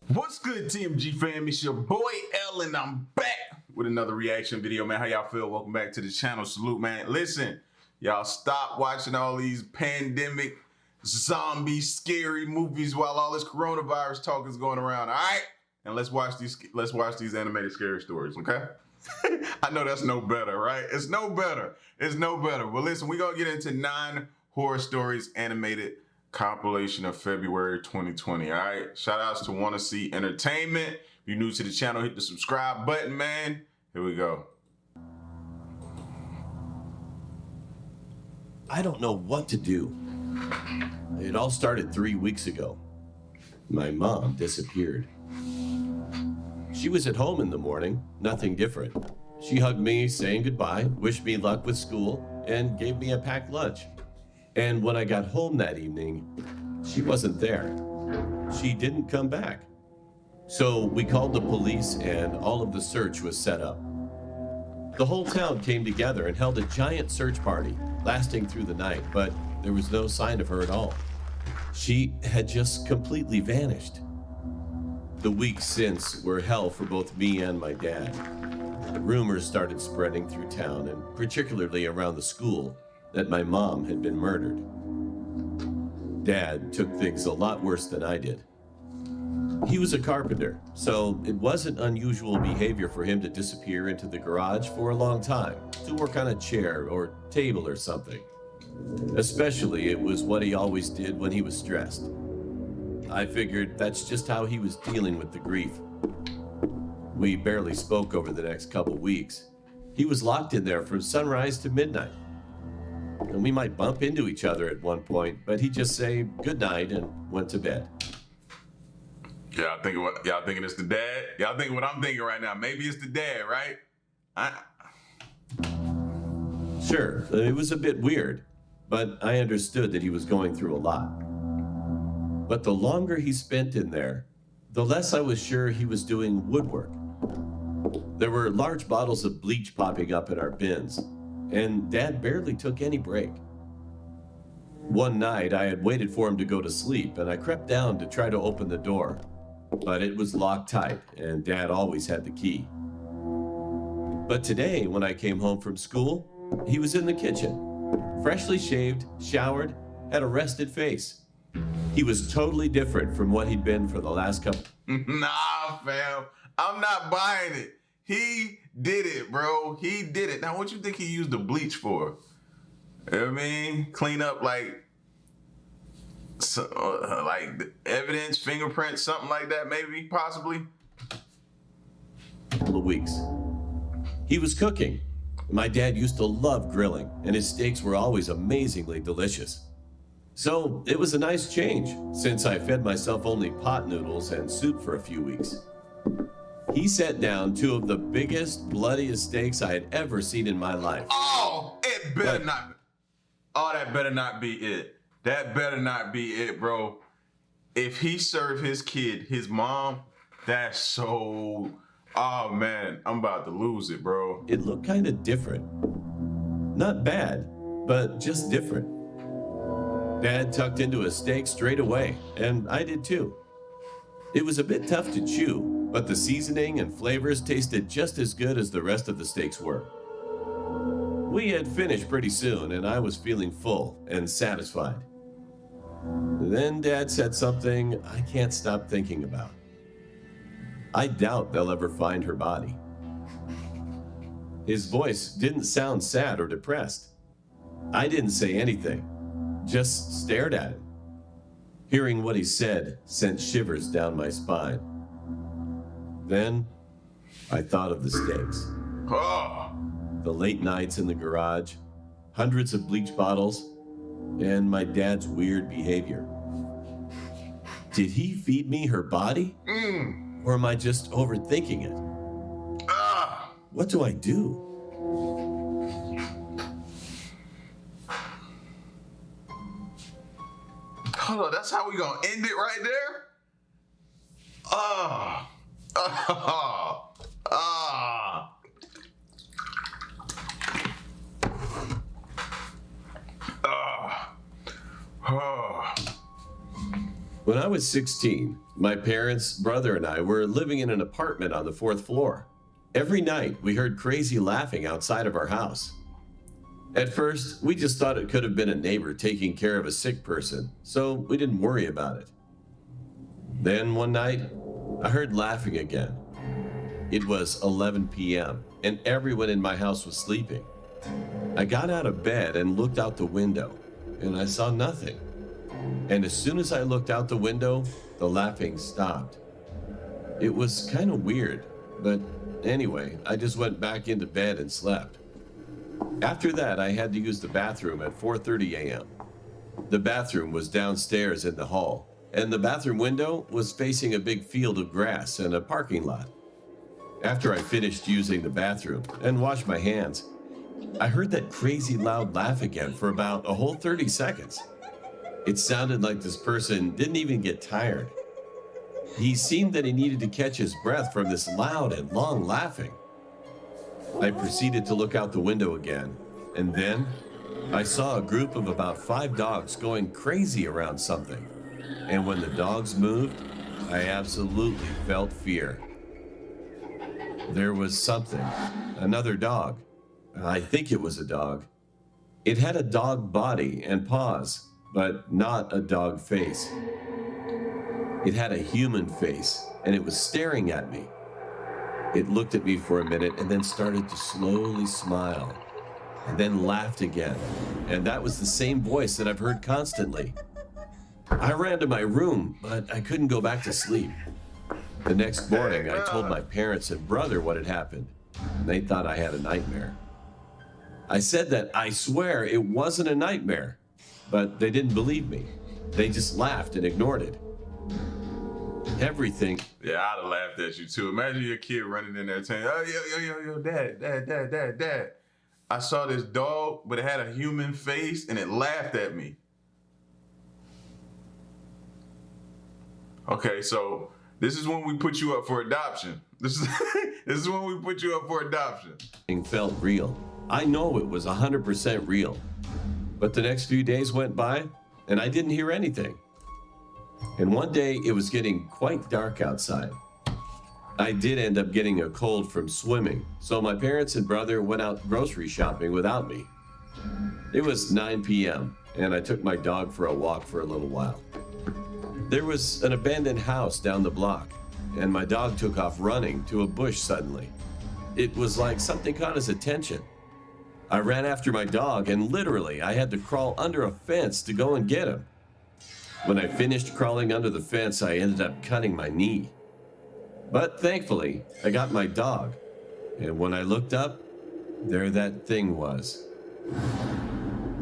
What's good, TMG fam? It's your boy Evelyn. I'm back with another reaction video, man. How y'all feel? Welcome back to the channel. Salute, man. Listen, y'all stop watching all these pandemic, zombie, scary movies while all this coronavirus talk is going around, all right? And let's watch these animated scary stories, okay? I know that's no better, right? It's no better. It's no better. Well, listen, we're gonna get into 9 horror stories animated compilation of February 2020, all right? Shout outs to Wanna See Entertainment. If you're new to the channel, hit the subscribe button, man. Here we go. I don't know what to do. It all started 3 weeks ago. My mom disappeared. She was at home in the morning, nothing different. She hugged me, saying goodbye, wished me luck with school, and gave me a packed lunch. And when I got home that evening, she wasn't there. She didn't come back. So we called the police and all of the search was set up. The whole town came together and held a giant search party, lasting through the night, but there was no sign of her at all. She had just completely vanished. The weeks since were hell for both me and my dad. Rumors started spreading through town, and particularly around the school, that my mom had been murdered. Dad took things a lot worse than I did. He was a carpenter, so it wasn't unusual behavior for him to disappear into the garage for a long time to work on a chair or table or something. Especially, it was what he always did when he was stressed. I figured that's just how he was dealing with the grief. We barely spoke over the next couple weeks. He was locked in there from sunrise to midnight. And we might bump into each other at one point, but he'd just say goodnight and went to bed. Y'all thinking it's the dad? Y'all thinking what I'm thinking right now? Maybe it's the dad, right? Sure, it was a bit weird, but I understood that he was going through a lot. But the longer he spent in there, the less I was sure he was doing woodwork. There were large bottles of bleach popping up in our bins, and Dad barely took any break. One night, I had waited for him to go to sleep, and I crept down to try to open the door, but it was locked tight, and Dad always had the key. But today, when I came home from school, he was in the kitchen, freshly shaved, showered, had a rested face. He was totally different from what he'd been for the last couple. Nah, fam. I'm not buying it. He did it, bro. He did it. Now, what you think he used the bleach for? You know what I mean? Clean up like evidence, fingerprints, something like that, maybe, possibly. Couple of weeks. He was cooking. My dad used to love grilling, and his steaks were always amazingly delicious. So it was a nice change, since I fed myself only pot noodles and soup for a few weeks. He set down 2 of the biggest, bloodiest steaks I had ever seen in my life. Oh, it better not. Oh, that better not be it. That better not be it, bro. If he served his kid, his mom, that's so... Oh, man, I'm about to lose it, bro. It looked kind of different. Not bad, but just different. Dad tucked into a steak straight away, and I did too. It was a bit tough to chew, but the seasoning and flavors tasted just as good as the rest of the steaks were. We had finished pretty soon, and I was feeling full and satisfied. Then Dad said something I can't stop thinking about. I doubt they'll ever find her body. His voice didn't sound sad or depressed. I didn't say anything, just stared at him. Hearing what he said sent shivers down my spine. Then I thought of the steaks. Oh. The late nights in the garage, hundreds of bleach bottles, and my dad's weird behavior. Did he feed me her body? Or am I just overthinking it? What do I do? Hold on, that's how we gonna end it right there? When I was 16, my parents, brother, and I were living in an apartment on the 4th floor. Every night, we heard crazy laughing outside of our house. At first, we just thought it could have been a neighbor taking care of a sick person, so we didn't worry about it. Then one night, I heard laughing again. It was 11 p.m., and everyone in my house was sleeping. I got out of bed and looked out the window, and I saw nothing. And as soon as I looked out the window, the laughing stopped. It was kind of weird, but anyway, I just went back into bed and slept. After that, I had to use the bathroom at 4:30 a.m. The bathroom was downstairs in the hall, and the bathroom window was facing a big field of grass and a parking lot. After I finished using the bathroom and washed my hands, I heard that crazy loud laugh again for about a whole 30 seconds. It sounded like this person didn't even get tired. He seemed that he needed to catch his breath from this loud and long laughing. I proceeded to look out the window again, and then I saw a group of about 5 dogs going crazy around something. And when the dogs moved, I absolutely felt fear. There was something, another dog. I think it was a dog. It had a dog body and paws, but not a dog face. It had a human face, and it was staring at me. It looked at me for a minute and then started to slowly smile, and then laughed again, and that was the same voice that I've heard constantly. I ran to my room, but I couldn't go back to sleep. The next morning, I told my parents and brother what had happened, and they thought I had a nightmare. I said that I swear it wasn't a nightmare, but they didn't believe me. They just laughed and ignored it. Everything. Yeah, I'd have laughed at you too. Imagine your kid running in there saying, "Oh, yo, dad. I saw this dog, but it had a human face and it laughed at me." Okay, so this is when we put you up for adoption. This is when we put you up for adoption. It felt real. I know it was 100% real. But the next few days went by, and I didn't hear anything. And one day, it was getting quite dark outside. I did end up getting a cold from swimming, so my parents and brother went out grocery shopping without me. It was 9 p.m., and I took my dog for a walk for a little while. There was an abandoned house down the block, and my dog took off running to a bush suddenly. It was like something caught his attention. I ran after my dog, and literally, I had to crawl under a fence to go and get him. When I finished crawling under the fence, I ended up cutting my knee. But thankfully, I got my dog, and when I looked up, there that thing was.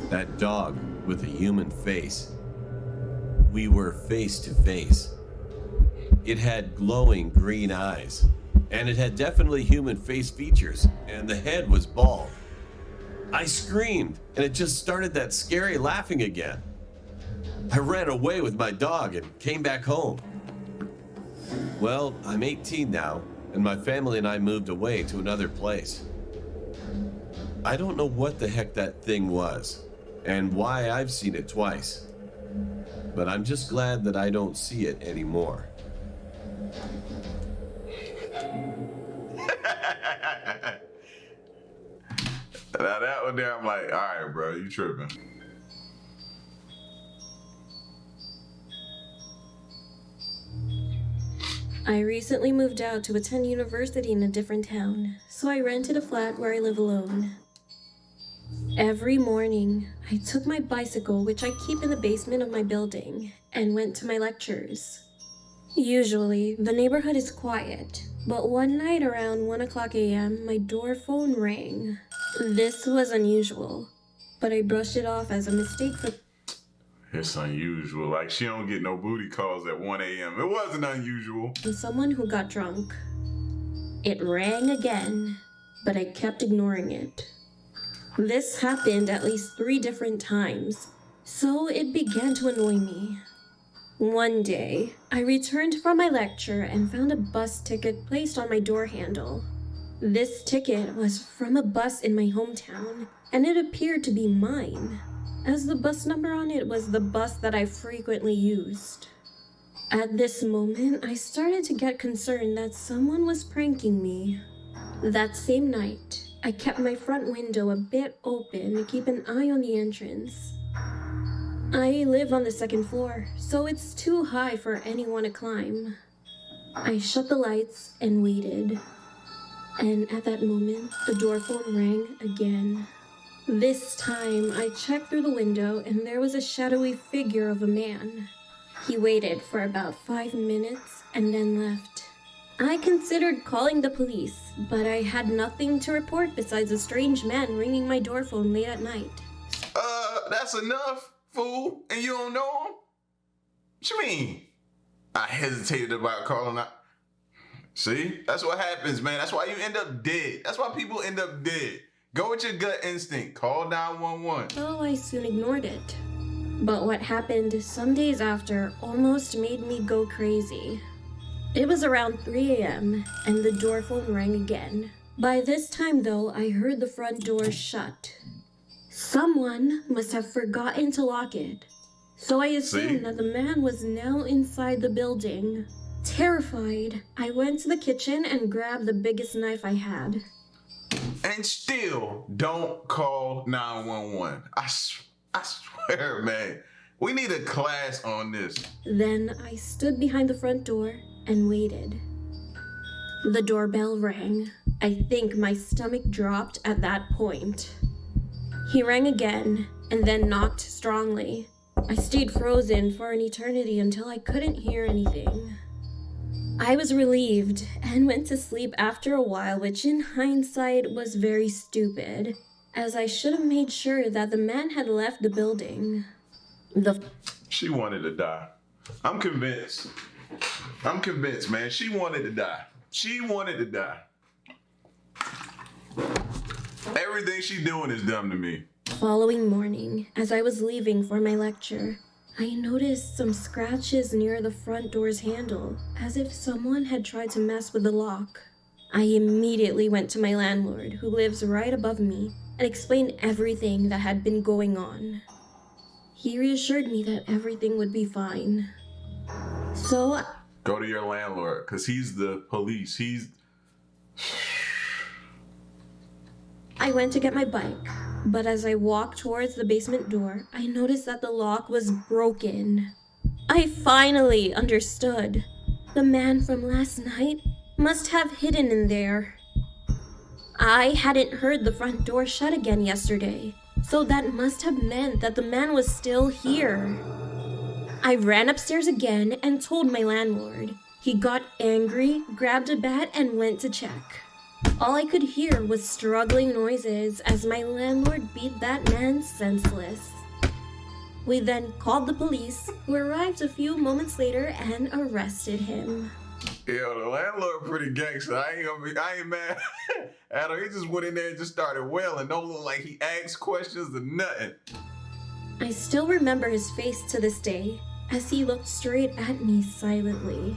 That dog with a human face. We were face to face. It had glowing green eyes, and it had definitely human face features, and the head was bald. I screamed, and it just started that scary laughing again. I ran away with my dog and came back home. Well, I'm 18 now, and my family and I moved away to another place. I don't know what the heck that thing was, and why I've seen it twice. But I'm just glad that I don't see it anymore. Now that one there, I'm like, all right, bro, you tripping. I recently moved out to attend university in a different town, so I rented a flat where I live alone. Every morning, I took my bicycle, which I keep in the basement of my building, and went to my lectures. Usually, the neighborhood is quiet, but one night around 1 o'clock a.m., my door phone rang. This was unusual, but I brushed it off as a mistake for... It's unusual. Like, she don't get no booty calls at 1 a.m. It wasn't unusual. someone who got drunk. It rang again, but I kept ignoring it. This happened at least 3 different times, so it began to annoy me. One day, I returned from my lecture and found a bus ticket placed on my door handle. This ticket was from a bus in my hometown, and it appeared to be mine, as the bus number on it was the bus that I frequently used. At this moment, I started to get concerned that someone was pranking me. That same night, I kept my front window a bit open to keep an eye on the entrance. I live on the second floor, so it's too high for anyone to climb. I shut the lights and waited. And at that moment, the door phone rang again. This time, I checked through the window and there was a shadowy figure of a man. He waited for about 5 minutes and then left. I considered calling the police, but I had nothing to report besides a strange man ringing my door phone late at night. That's enough, fool, and you don't know him? What you mean? I hesitated about calling out. See? That's what happens, man. That's why you end up dead. That's why people end up dead. Go with your gut instinct. Call 911. So I soon ignored it. But what happened some days after almost made me go crazy. It was around 3 a.m. and the door phone rang again. By this time, though, I heard the front door shut. Someone must have forgotten to lock it. So I assumed that the man was now inside the building. Terrified, I went to the kitchen and grabbed the biggest knife I had. And still, don't call 911. I swear, man. We need a class on this. Then I stood behind the front door and waited. The doorbell rang. I think my stomach dropped at that point. He rang again and then knocked strongly. I stayed frozen for an eternity until I couldn't hear anything. I was relieved and went to sleep after a while, which in hindsight was very stupid, as I should have made sure that the man had left the building. She wanted to die. I'm convinced, man. She wanted to die. She wanted to die. Everything she doing is dumb to me. Following morning, as I was leaving for my lecture, I noticed some scratches near the front door's handle, as if someone had tried to mess with the lock. I immediately went to my landlord, who lives right above me, and explained everything that had been going on. He reassured me that everything would be fine. So, go to your landlord, because he's the police. I went to get my bike. But as I walked towards the basement door, I noticed that the lock was broken. I finally understood. The man from last night must have hidden in there. I hadn't heard the front door shut again yesterday, so that must have meant that the man was still here. I ran upstairs again and told my landlord. He got angry, grabbed a bat, and went to check. All I could hear was struggling noises as my landlord beat that man senseless. We then called the police, who arrived a few moments later and arrested him. Yo, the landlord pretty gangster. I ain't mad at him. He just went in there and just started wailing. Don't look like he asked questions or nothing. I still remember his face to this day, as he looked straight at me silently.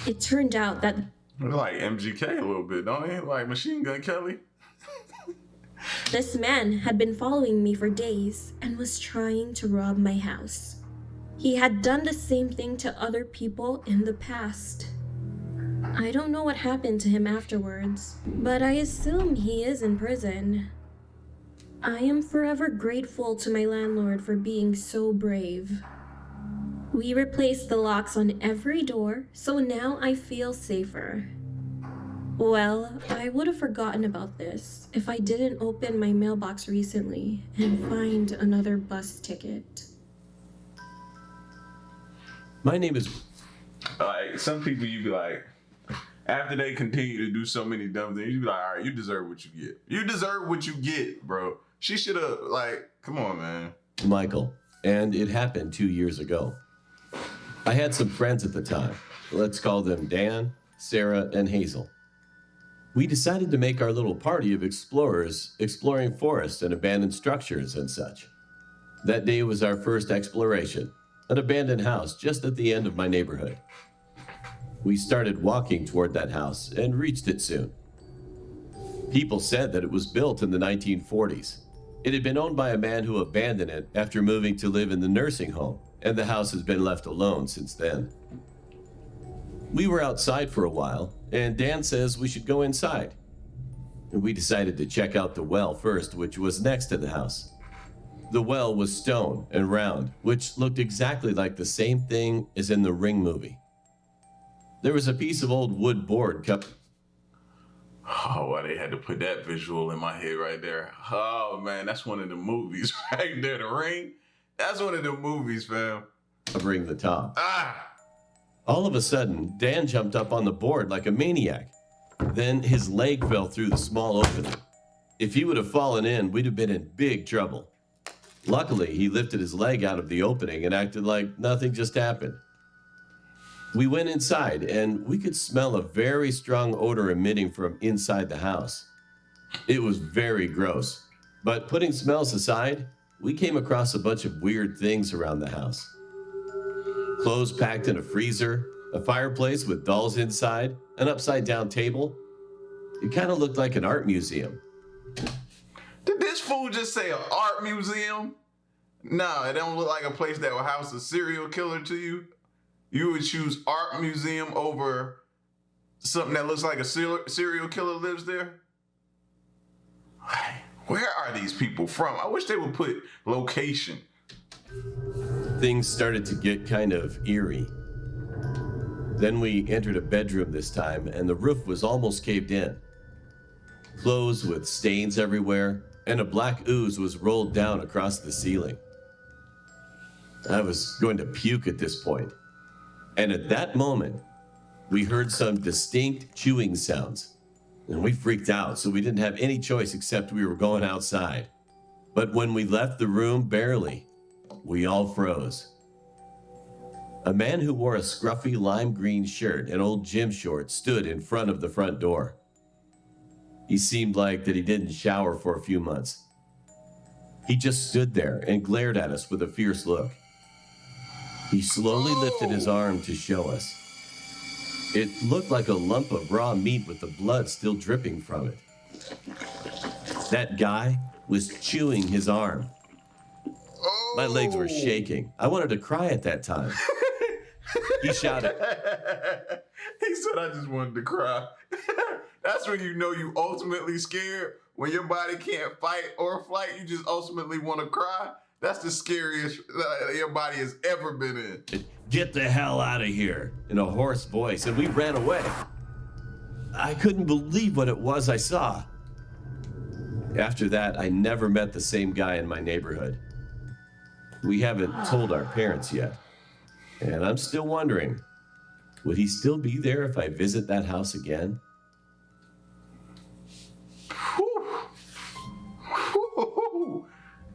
It turned out that like MGK a little bit, don't he? Like Machine Gun Kelly. this man had been following me for days and was trying to rob my house. He had done the same thing to other people in the past. I don't know what happened to him afterwards, but I assume he is in prison. I am forever grateful to my landlord for being so brave. We replaced the locks on every door, so now I feel safer. Well, I would have forgotten about this if I didn't open my mailbox recently and find another bus ticket. My name is... Like, some people you be like, after they continue to do so many dumb things, you be like, all right, you deserve what you get. You deserve what you get, bro. She should have, like, come on, man. Michael, and it happened 2 years ago. I had some friends at the time. Let's call them Dan, Sarah, and Hazel. We decided to make our little party of explorers exploring forests and abandoned structures and such. That day was our first exploration, an abandoned house just at the end of my neighborhood. We started walking toward that house and reached it soon. People said that it was built in the 1940s. It had been owned by a man who abandoned it after moving to live in the nursing home and the house has been left alone since then. We were outside for a while, and Dan says we should go inside. We decided to check out the well first, which was next to the house. The well was stone and round, which looked exactly like the same thing as in the Ring movie. There was a piece of old wood board cut. Oh, why they had to put that visual in my head right there. Oh, man, that's one of the movies right there. The Ring, that's one of the movies, fam. Covering the top. Ah! All of a sudden, Dan jumped up on the board like a maniac. Then his leg fell through the small opening. If he would have fallen in, we'd have been in big trouble. Luckily, he lifted his leg out of the opening and acted like nothing just happened. We went inside, and we could smell a very strong odor emitting from inside the house. It was very gross, but putting smells aside, we came across a bunch of weird things around the house. Clothes packed in a freezer, a fireplace with dolls inside, an upside-down table. It kind of looked like an art museum. Did this fool just say an art museum? No, it don't look like a place that will house a serial killer to you. You would choose art museum over something that looks like a serial killer lives there? Where are these people from? I wish they would put location. Things started to get kind of eerie. Then we entered a bedroom this time, and the roof was almost caved in. Clothes with stains everywhere, and a black ooze was rolled down across the ceiling. I was going to puke at this point. And at that moment, we heard some distinct chewing sounds. And we freaked out, so we didn't have any choice except we were going outside. But when we left the room, barely, we all froze. A man who wore a scruffy lime green shirt and old gym shorts stood in front of the front door. He seemed like that he didn't shower for a few months. He just stood there and glared at us with a fierce look. He slowly lifted his arm to show us. It looked like a lump of raw meat with the blood still dripping from it. That guy was chewing his arm. My legs were shaking. I wanted to cry at that time. He shouted. He said, I just wanted to cry. That's when you know you ultimately scared. When your body can't fight or flight, you just ultimately want to cry. That's the scariest your body has ever been in. Get the hell out of here, in a hoarse voice, and we ran away. I couldn't believe what it was I saw. After that, I never met the same guy in my neighborhood. We haven't told our parents yet, and I'm still wondering, would he still be there if I visit that house again?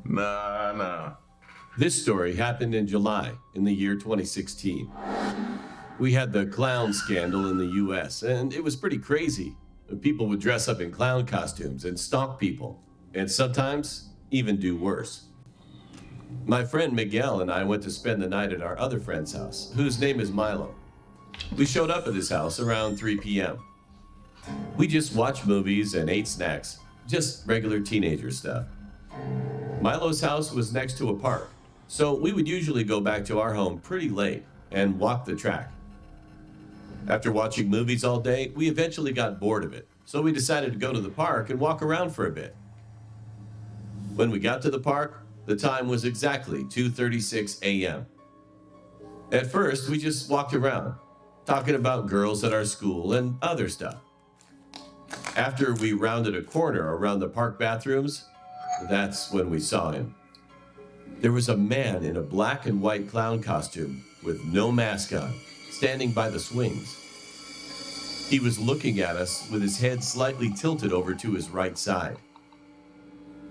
Nah. This story happened in July in the year 2016. We had the clown scandal in the US, and it was pretty crazy. People would dress up in clown costumes and stalk people, and sometimes even do worse. My friend Miguel and I went to spend the night at our other friend's house, whose name is Milo. We showed up at his house around 3 p.m. We just watched movies and ate snacks, just regular teenager stuff. Milo's house was next to a park, so we would usually go back to our home pretty late and walk the track. After watching movies all day, we eventually got bored of it, so we decided to go to the park and walk around for a bit. When we got to the park, the time was exactly 2:36 a.m. At first, we just walked around, talking about girls at our school and other stuff. After we rounded a corner around the park bathrooms, that's when we saw him. There was a man in a black and white clown costume with no mask on, standing by the swings. He was looking at us with his head slightly tilted over to his right side.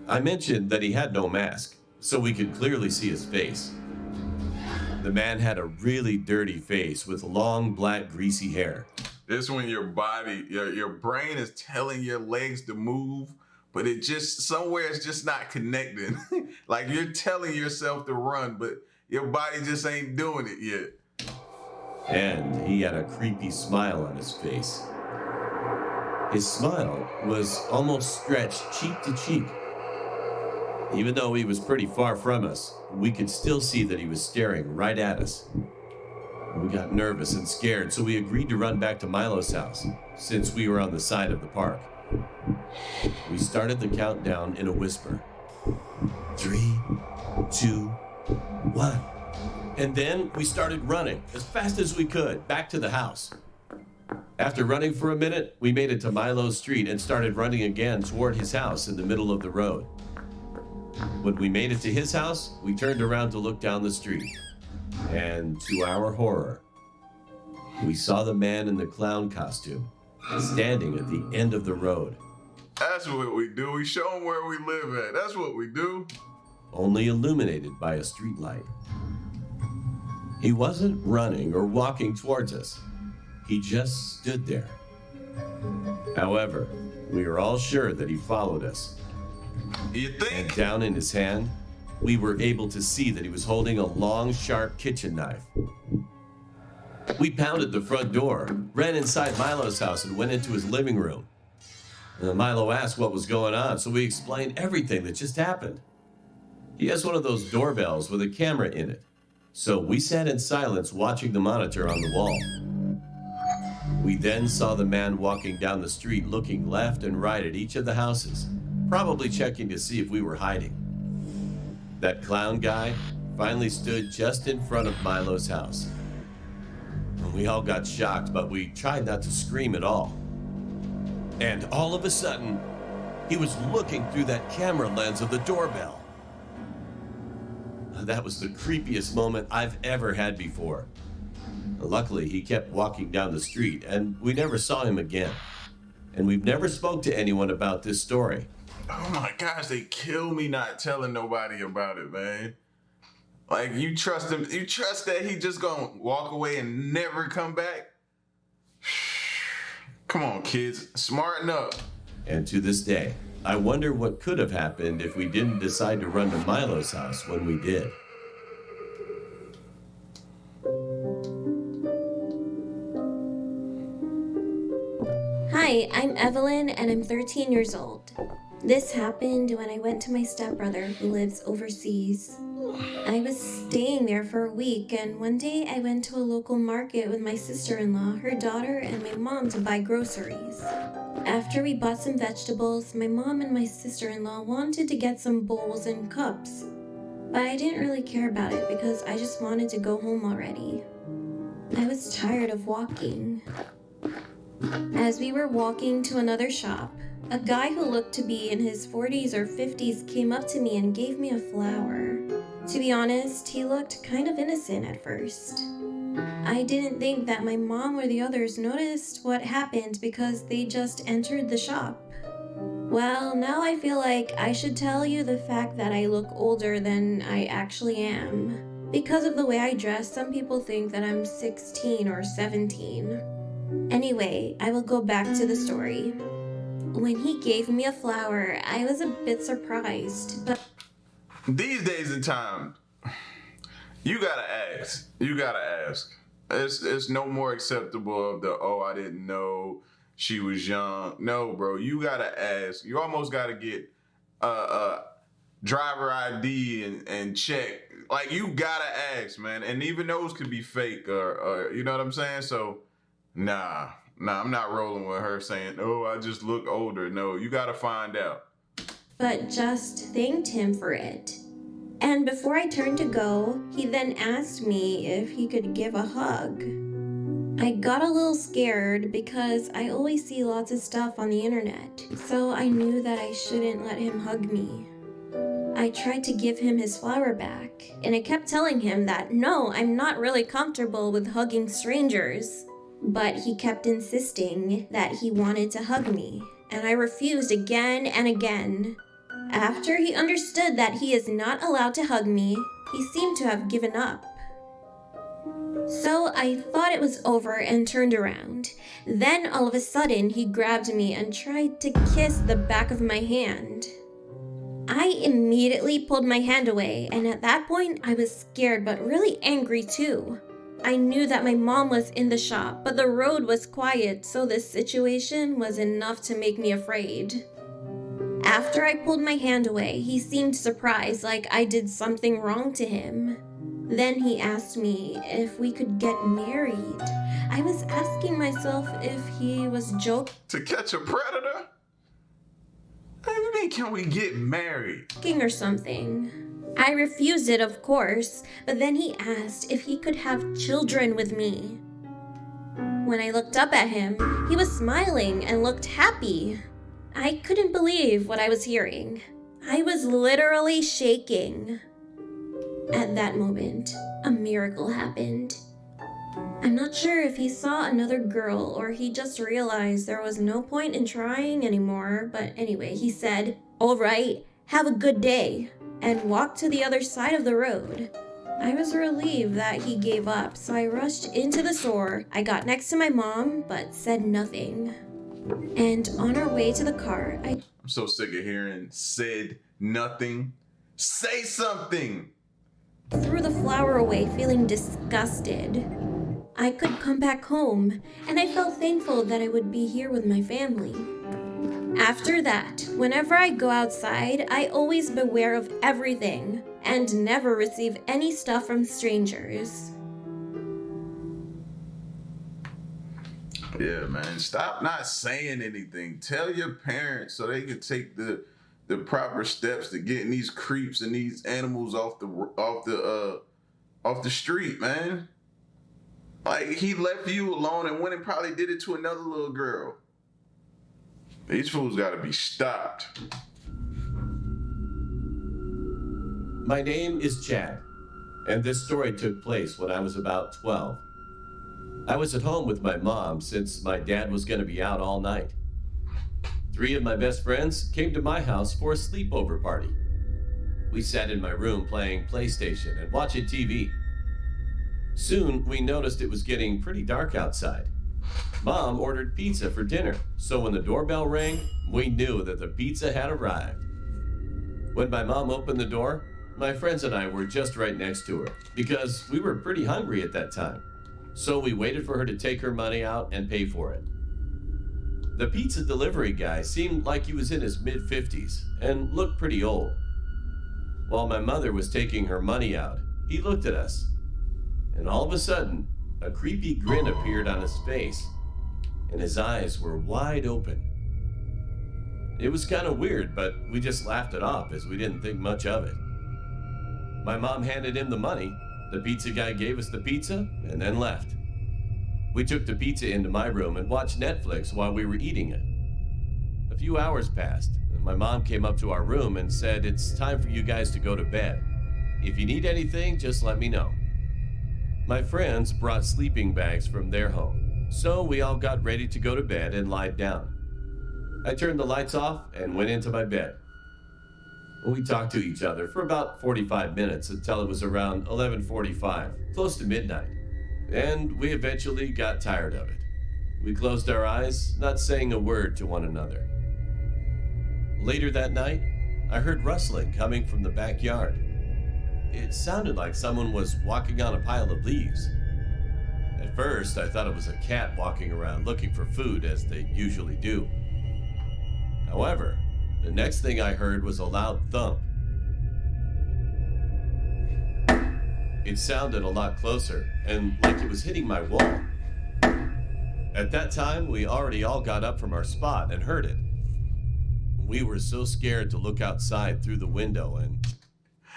I mentioned that he had no mask, so we could clearly see his face. The man had a really dirty face with long, black, greasy hair. This when your body, your brain is telling your legs to move, but it just, somewhere it's just not connecting. Like you're telling yourself to run, but your body just ain't doing it yet. And he had a creepy smile on his face. His smile was almost stretched cheek to cheek. Even though he was pretty far from us, we could still see that he was staring right at us. We got nervous and scared, so we agreed to run back to Milo's house, since we were on the side of the park. We started the countdown in a whisper. 3, 2, 1. And then we started running as fast as we could back to the house. After running for a minute, we made it to Milo's street and started running again toward his house in the middle of the road. When we made it to his house, we turned around to look down the street. And to our horror, we saw the man in the clown costume standing at the end of the road. That's what we do. We show them where we live at. That's what we do. Only illuminated by a street light. He wasn't running or walking towards us. He just stood there. However, we were all sure that he followed us. You think? And down in his hand, we were able to see that he was holding a long, sharp kitchen knife. We pounded the front door, ran inside Milo's house, and went into his living room. Milo asked what was going on, so we explained everything that just happened. He has one of those doorbells with a camera in it, so we sat in silence watching the monitor on the wall. We then saw the man walking down the street looking left and right at each of the houses, probably checking to see if we were hiding. That clown guy finally stood just in front of Milo's house. We all got shocked, but we tried not to scream at all. And all of a sudden, he was looking through that camera lens of the doorbell. That was the creepiest moment I've ever had before. Luckily, he kept walking down the street, and we never saw him again. And we've never spoke to anyone about this story. Oh my gosh, they kill me not telling nobody about it, man. Like, you trust him? You trust that he just gonna walk away and never come back? Come on, kids, smarten up. And to this day, I wonder what could have happened if we didn't decide to run to Milo's house when we did. Hi, I'm Evelyn and I'm 13 years old. This happened when I went to my stepbrother who lives overseas. I was staying there for a week, and one day I went to a local market with my sister-in-law, her daughter, and my mom to buy groceries. After we bought some vegetables, my mom and my sister-in-law wanted to get some bowls and cups, but I didn't really care about it because I just wanted to go home already. I was tired of walking. As we were walking to another shop, a guy who looked to be in his 40s or 50s came up to me and gave me a flower. To be honest, he looked kind of innocent at first. I didn't think that my mom or the others noticed what happened because they just entered the shop. Well, now I feel like I should tell you the fact that I look older than I actually am. Because of the way I dress, some people think that I'm 16 or 17. Anyway, I will go back to the story. When he gave me a flower, I was a bit surprised, but These days and time, you gotta ask. You gotta ask. It's no more acceptable of the, oh, I didn't know she was young. No, bro, you gotta ask. You almost gotta get driver ID and check. Like, you gotta ask, man. And even those could be fake or you know what I'm saying? So, nah, I'm not rolling with her saying, oh, I just look older. No, you gotta find out. But just thanked him for it. And before I turned to go, he then asked me if he could give a hug. I got a little scared because I always see lots of stuff on the internet, so I knew that I shouldn't let him hug me. I tried to give him his flower back, and I kept telling him that no, I'm not really comfortable with hugging strangers. But he kept insisting that he wanted to hug me, and I refused again and again. After he understood that he is not allowed to hug me, he seemed to have given up. So I thought it was over and turned around. Then all of a sudden he grabbed me and tried to kiss the back of my hand. I immediately pulled my hand away, and at that point I was scared but really angry too. I knew that my mom was in the shop, but the road was quiet, so this situation was enough to make me afraid. After I pulled my hand away, he seemed surprised, like I did something wrong to him. Then he asked me if we could get married. I was asking myself if he was joking To catch a predator? What do you mean, can we get married? or something. I refused it, of course, but then he asked if he could have children with me. When I looked up at him, he was smiling and looked happy. I couldn't believe what I was hearing. I was literally shaking. At that moment, a miracle happened. I'm not sure if he saw another girl or he just realized there was no point in trying anymore, but anyway, he said, "All right, have a good day," and walked to the other side of the road. I was relieved that he gave up, so I rushed into the store. I got next to my mom, but said nothing. And on our way to the car, I'm so sick of hearing said nothing. Say something. threw the flower away, feeling disgusted. I could come back home, and I felt thankful that I would be here with my family. After that, whenever I go outside, I always beware of everything and never receive any stuff from strangers. Yeah, man. Stop not saying anything. Tell your parents so they can take the proper steps to getting these creeps and these animals off the street, man. Like, he left you alone and went and probably did it to another little girl. These fools gotta be stopped. My name is Chad, and this story took place when I was about 12. I was at home with my mom since my dad was going to be out all night. 3 of my best friends came to my house for a sleepover party. We sat in my room playing PlayStation and watching TV. Soon, we noticed it was getting pretty dark outside. Mom ordered pizza for dinner, so when the doorbell rang, we knew that the pizza had arrived. When my mom opened the door, my friends and I were just right next to her because we were pretty hungry at that time. So we waited for her to take her money out and pay for it. The pizza delivery guy seemed like he was in his mid-50s and looked pretty old. While my mother was taking her money out, he looked at us. And all of a sudden, a creepy grin appeared on his face, and his eyes were wide open. It was kind of weird, but we just laughed it off as we didn't think much of it. My mom handed him the money, the pizza guy gave us the pizza, and then left. We took the pizza into my room and watched Netflix while we were eating it. A few hours passed, and my mom came up to our room and said, "It's time for you guys to go to bed. If you need anything, just let me know." My friends brought sleeping bags from their home, so we all got ready to go to bed and lied down. I turned the lights off and went into my bed. We talked to each other for about 45 minutes until it was around 11:45, close to midnight, and we eventually got tired of it. We closed our eyes, not saying a word to one another. Later that night, I heard rustling coming from the backyard. It sounded like someone was walking on a pile of leaves. At first, I thought it was a cat walking around looking for food, as they usually do. However, the next thing I heard was a loud thump. It sounded a lot closer, and like it was hitting my wall. At that time, we already all got up from our spot and heard it. We were so scared to look outside through the window, and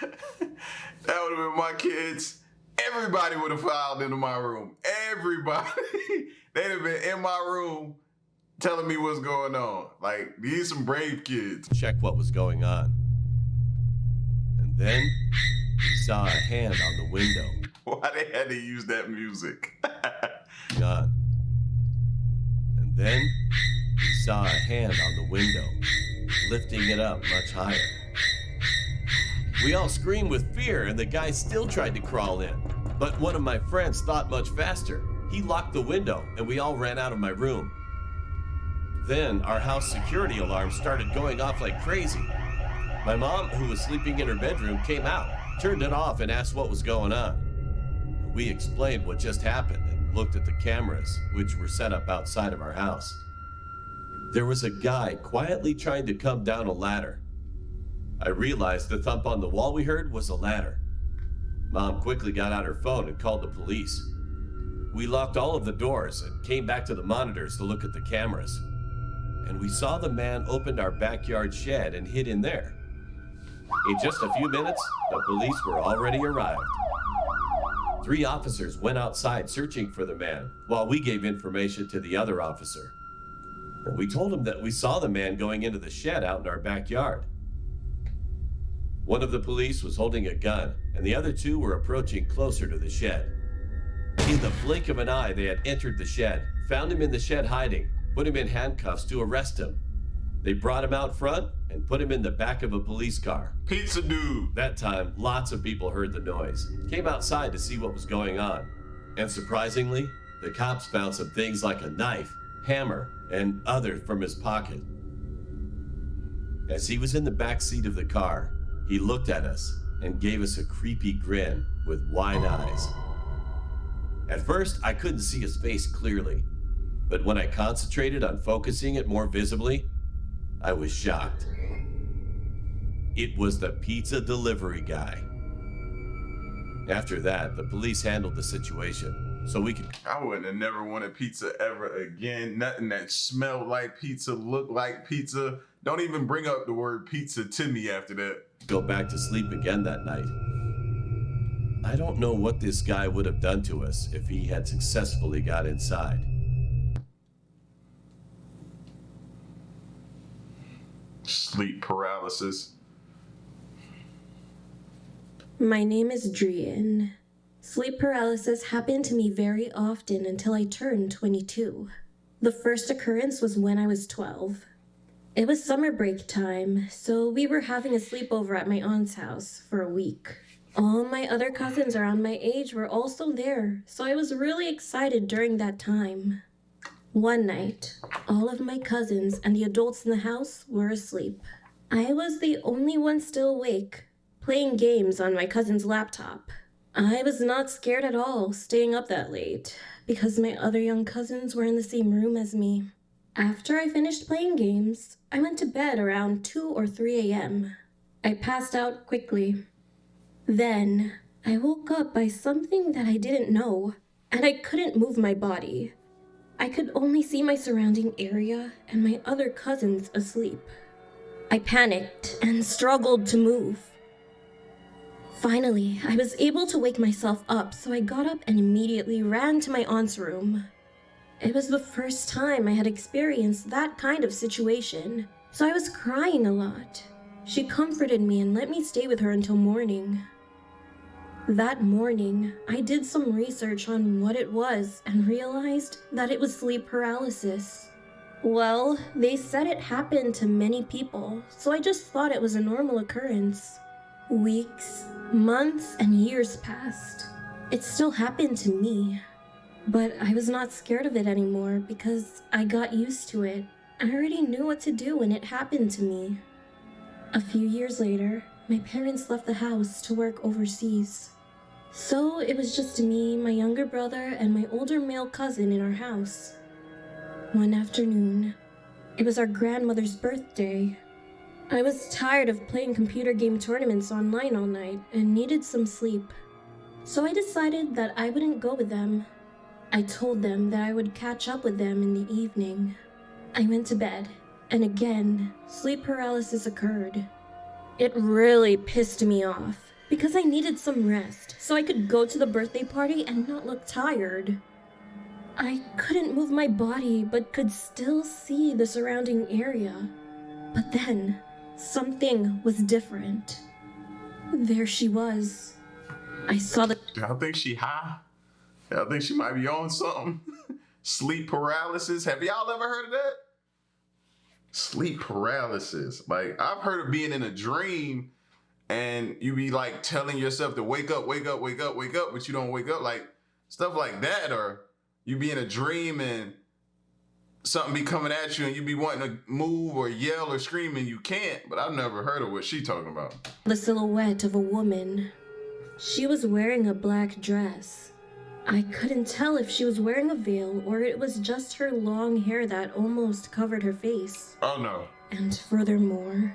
That would have been my kids. Everybody would have filed into my room. Everybody. They'd have been in my room telling me what's going on. Like, these some brave kids. check what was going on. And then we saw a hand on the window. Why they had to use that music? Gone. And then we saw a hand on the window, lifting it up much higher. We all screamed with fear, and the guy still tried to crawl in. But one of my friends thought much faster. He locked the window, and we all ran out of my room. Then our house security alarm started going off like crazy. My mom, who was sleeping in her bedroom, came out, turned it off, and asked what was going on. We explained what just happened and looked at the cameras, which were set up outside of our house. There was a guy quietly trying to come down a ladder. I realized the thump on the wall we heard was a ladder. Mom quickly got out her phone and called the police. We locked all of the doors and came back to the monitors to look at the cameras. And we saw the man opened our backyard shed and hid in there. In just a few minutes, the police were already arrived. 3 officers went outside searching for the man while we gave information to the other officer. We told him that we saw the man going into the shed out in our backyard. One of the police was holding a gun, and the other 2 were approaching closer to the shed. In the blink of an eye, they had entered the shed, found him in the shed hiding, put him in handcuffs to arrest him. They brought him out front and put him in the back of a police car. Pizza dude. That time, lots of people heard the noise, came outside to see what was going on. And surprisingly, the cops found some things like a knife, hammer, and others from his pocket. As he was in the back seat of the car, he looked at us and gave us a creepy grin with wide eyes. At first, I couldn't see his face clearly, but when I concentrated on focusing it more visibly, I was shocked. It was the pizza delivery guy. After that, the police handled the situation, so we could... I wouldn't have never wanted pizza ever again. Nothing that smelled like pizza, looked like pizza. Don't even bring up the word pizza to me after that. Go back to sleep again that night. I don't know what this guy would have done to us if he had successfully got inside. Sleep paralysis. My name is Drian. Sleep paralysis happened to me very often until I turned 22. The first occurrence was when I was 12. It was summer break time, so we were having a sleepover at my aunt's house for a week. All my other cousins around my age were also there, so I was really excited during that time. One night, all of my cousins and the adults in the house were asleep. I was the only one still awake, playing games on my cousin's laptop. I was not scared at all staying up that late, because my other young cousins were in the same room as me. After I finished playing games, I went to bed around 2 or 3 a.m. I passed out quickly. Then, I woke up by something that I didn't know, and I couldn't move my body. I could only see my surrounding area and my other cousins asleep. I panicked and struggled to move. Finally, I was able to wake myself up, so I got up and immediately ran to my aunt's room. It was the first time I had experienced that kind of situation, so I was crying a lot. She comforted me and let me stay with her until morning. That morning, I did some research on what it was and realized that it was sleep paralysis. Well, they said it happened to many people, so I just thought it was a normal occurrence. Weeks, months, and years passed. It still happened to me. But I was not scared of it anymore because I got used to it. I already knew what to do when it happened to me. A few years later, my parents left the house to work overseas. So it was just me, my younger brother, and my older male cousin in our house. One afternoon, it was our grandmother's birthday. I was tired of playing computer game tournaments online all night and needed some sleep. So I decided that I wouldn't go with them. I told them that I would catch up with them in the evening. I went to bed, and again, sleep paralysis occurred. It really pissed me off, because I needed some rest, so I could go to the birthday party and not look tired. I couldn't move my body, but could still see the surrounding area. But then, something was different. There she was. I saw the... Y'all think she high? Y'all think she might be on something? Sleep paralysis. Have y'all ever heard of that? Sleep paralysis. Like, I've heard of being in a dream and you be like telling yourself to wake up, wake up, wake up, wake up, but you don't wake up. Like, stuff like that. Or you be in a dream and something be coming at you and you be wanting to move or yell or scream and you can't. But I've never heard of what she talking about. The silhouette of a woman. She was wearing a black dress. I couldn't tell if she was wearing a veil or it was just her long hair that almost covered her face. Oh no. And furthermore,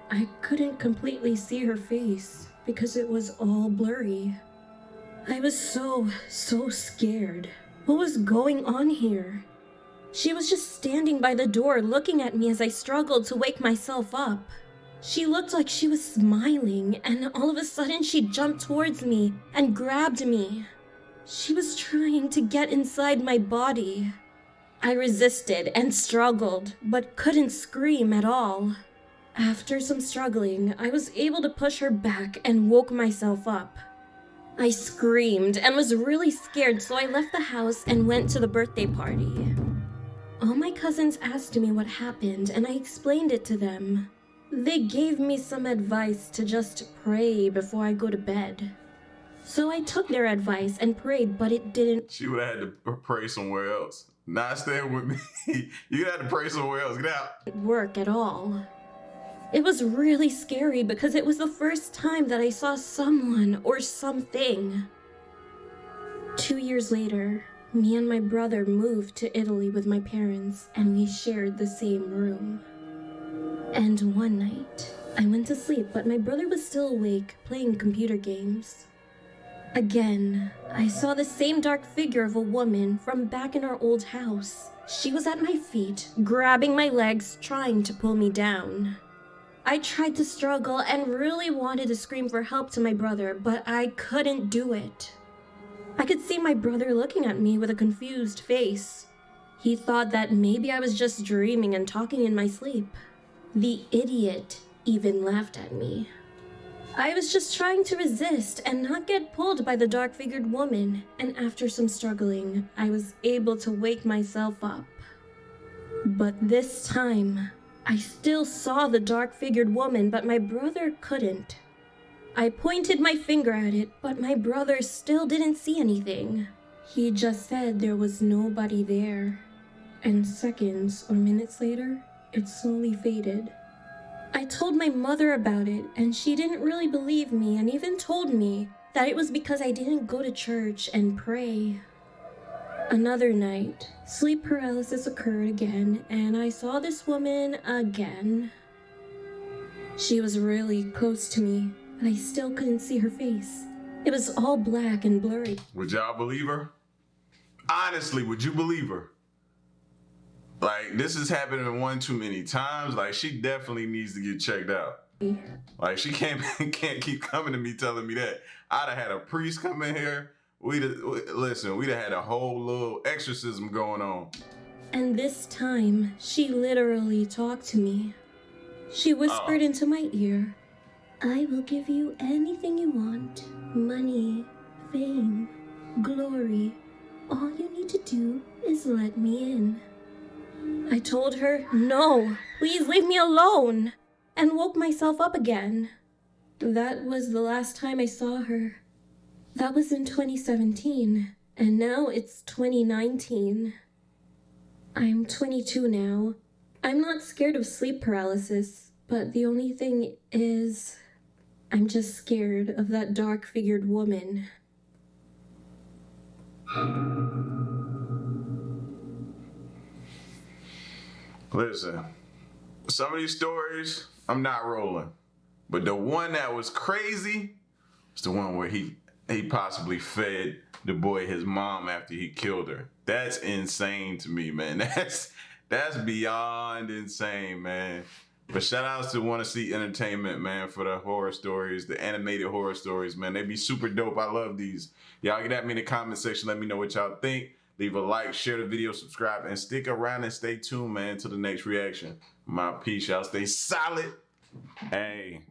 I couldn't completely see her face because it was all blurry. I was so scared. What was going on here? She was just standing by the door looking at me as I struggled to wake myself up. She looked like she was smiling, and all of a sudden she jumped towards me and grabbed me. She was trying to get inside my body. I resisted and struggled, but couldn't scream at all. After some struggling, I was able to push her back and woke myself up. I screamed and was really scared, so I left the house and went to the birthday party. All my cousins asked me what happened, and I explained it to them. They gave me some advice to just pray before I go to bed. So I took their advice and prayed, but it didn't. She would have had to pray somewhere else. Not staying with me. You had to pray somewhere else. Get out. Work at all. It was really scary because it was the first time that I saw someone or something. 2 years later, me and my brother moved to Italy with my parents, and we shared the same room. And one night, I went to sleep, but my brother was still awake, playing computer games. Again, I saw the same dark figure of a woman from back in our old house. She was at my feet, grabbing my legs, trying to pull me down. I tried to struggle and really wanted to scream for help to my brother, but I couldn't do it. I could see my brother looking at me with a confused face. He thought that maybe I was just dreaming and talking in my sleep. The idiot even laughed at me. I was just trying to resist and not get pulled by the dark-figured woman, and after some struggling, I was able to wake myself up. But this time, I still saw the dark-figured woman, but my brother couldn't. I pointed my finger at it, but my brother still didn't see anything. He just said there was nobody there. And seconds or minutes later, it slowly faded. I told my mother about it, and she didn't really believe me and even told me that it was because I didn't go to church and pray. Another night, sleep paralysis occurred again, and I saw this woman again. She was really close to me, but I still couldn't see her face. It was all black and blurry. Would y'all believe her? Honestly, would you believe her? Like, this is happening one too many times. Like, she definitely needs to get checked out. Like, she can't keep coming to me telling me that. I'd have had a priest come in here. We'd have had a whole little exorcism going on. And this time, she literally talked to me. She whispered into my ear, "I will give you anything you want. Money, fame, glory. All you need to do is let me in." I told her, "No, please leave me alone," and woke myself up again. That was the last time I saw her. That was in 2017, and now it's 2019. I'm 22 now. I'm not scared of sleep paralysis, but the only thing is, I'm just scared of that dark-figured woman. Listen, some of these stories, I'm not rolling. But the one that was crazy was the one where he possibly fed the boy his mom after he killed her. That's insane to me, man. That's beyond insane, man. But shout outs to Wanna See Entertainment, man, for the horror stories, the animated horror stories, man. They be super dope. I love these. Y'all get at me in the comment section. Let me know what y'all think. Leave a like, share the video, subscribe, and stick around and stay tuned, man, to the next reaction. My peace, y'all. Stay solid. Hey.